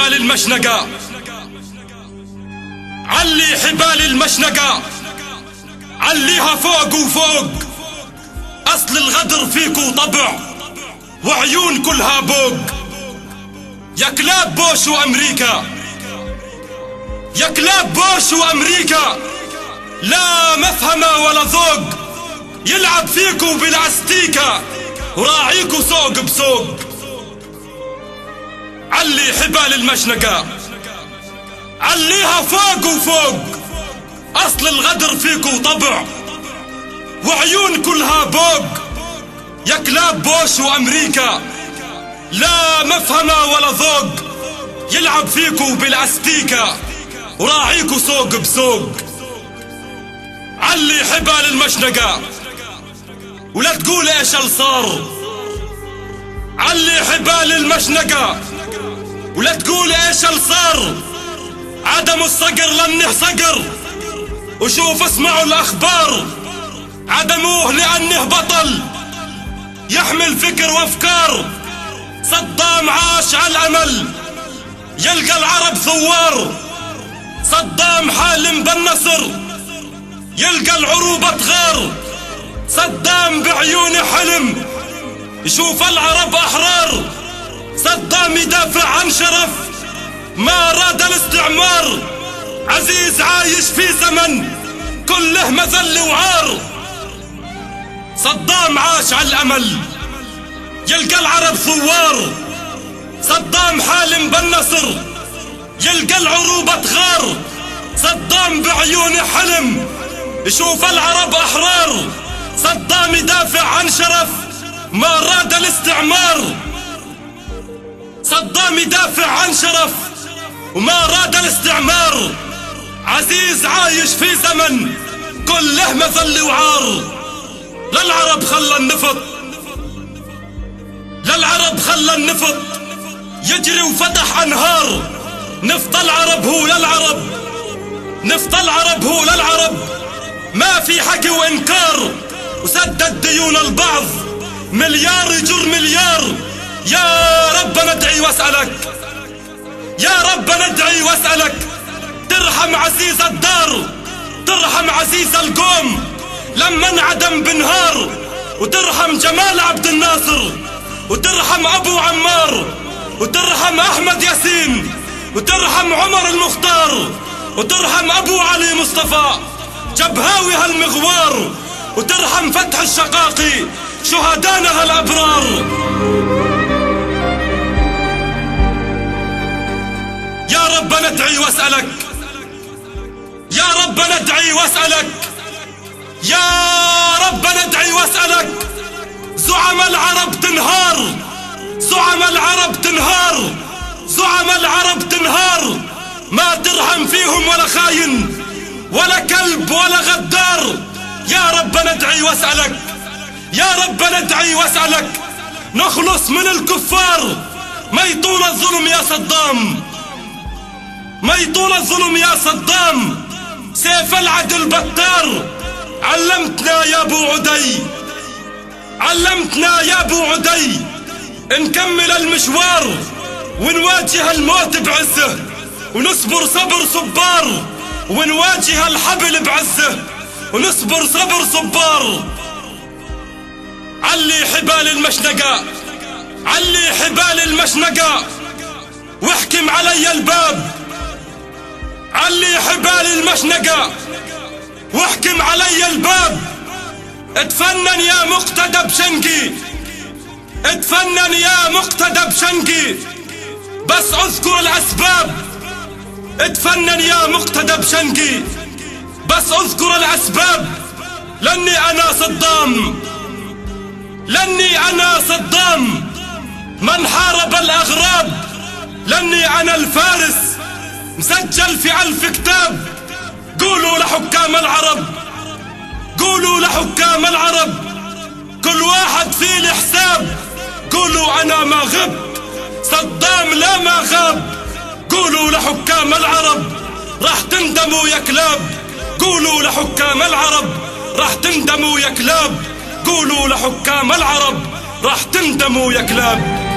حبال المشنقة، علي حبال المشنقة، عليها فوق وفوق. أصل الغدر فيكو طبع وعيون كلها بوق. يا كلاب بوش وأمريكا، يا كلاب بوش وأمريكا، لا مفهمة ولا ذوق. يلعب فيكو بالعستيكة وراعيكو سوق بسوق. علي حبال المشنقة، عليها فوق وفوق. أصل الغدر فيكو طبع وعيون كلها بوق. يا كلاب بوش وأمريكا، لا مفهمة ولا ذوق. يلعب فيكو بالعستيكة وراعيكو سوق بسوق. علي حبال المشنقة ولا تقول ايش الصار. علي حبال المشنقة ولا تقول ايش الصار. عدم الصقر لانه صقر، وشوف اسمعوا الاخبار. عدموه لانه بطل يحمل فكر وافكار. صدام عاش على الامل يلقى العرب ثوار. صدام حالم بالنصر يلقى العروبة تغار. صدام بعيونه حلم يشوف العرب احرار. صدام يدافع عن شرف ما راد الاستعمار. عزيز عايش في زمن كله مذل وعار. صدام عاش على الامل يلقى العرب ثوار. صدام حالم بالنصر يلقى العروبة تغار. صدام بعيونه حلم يشوف العرب احرار. صدام يدافع عن شرف ما راد الاستعمار. صدام يدافع عن شرف وما راد الاستعمار. عزيز عايش في زمن كله مذل وعار. للعرب خلى النفط، للعرب خلى النفط يجري وفتح انهار. نفط العرب هو للعرب، نفط العرب هو للعرب. ما في حكي وانكار وسدد ديون البعض. مليار يجر مليار. يا رب ندعي واسألك، يا رب ندعي واسألك ترحم عزيز الدار، ترحم عزيز القوم لما انعدم بنهار. وترحم جمال عبد الناصر، وترحم ابو عمار، وترحم احمد ياسين، وترحم عمر المختار، وترحم ابو علي مصطفى جبهاوي هالمغوار، وترحم فتح الشقاقي شهدانا هالابرار. يا رب ندعي واسألك، يا رب ندعي واسألك، يا رب ندعي واسألك. زعم العرب تنهار، زعم العرب تنهار، زعم العرب تنهار. ما ترحم فيهم ولا خاين ولا كلب ولا غدار. يا رب ندعي واسألك، يا رب ندعي واسألك نخلص من الكفار. ما يطول الظلم يا صدام، ما يطول الظلم يا صدام. سيف العدل بتار. علمتنا يا ابو عدي، علمتنا يا ابو عدي نكمل المشوار ونواجه الموت بعزه، ونصبر صبر صبار، ونواجه الحبل بعزه ونصبر صبر صبار. علي حبال المشنقة، علي حبال المشنقة واحكم علي الباب. علي حبال المشنقة واحكم علي الباب. اتفنن يا مقتدى بشنقي، اتفنن يا مقتدى بشنقي بس اذكر الاسباب. اتفنن يا مقتدى بشنقي بس اذكر الاسباب. لاني انا صدام، لاني انا صدام من حارب الاغراب. لاني انا الفارس مسجل في 1000 كتاب. قولوا لحكام العرب، قولوا لحكام العرب كل واحد فيه الحساب. قولوا انا ما غبت، صدام لا ما غاب. قولوا لحكام العرب راح تندموا يا كلاب. قولوا لحكام العرب راح تندموا يا كلاب. قولوا لحكام العرب راح تندموا يا كلاب.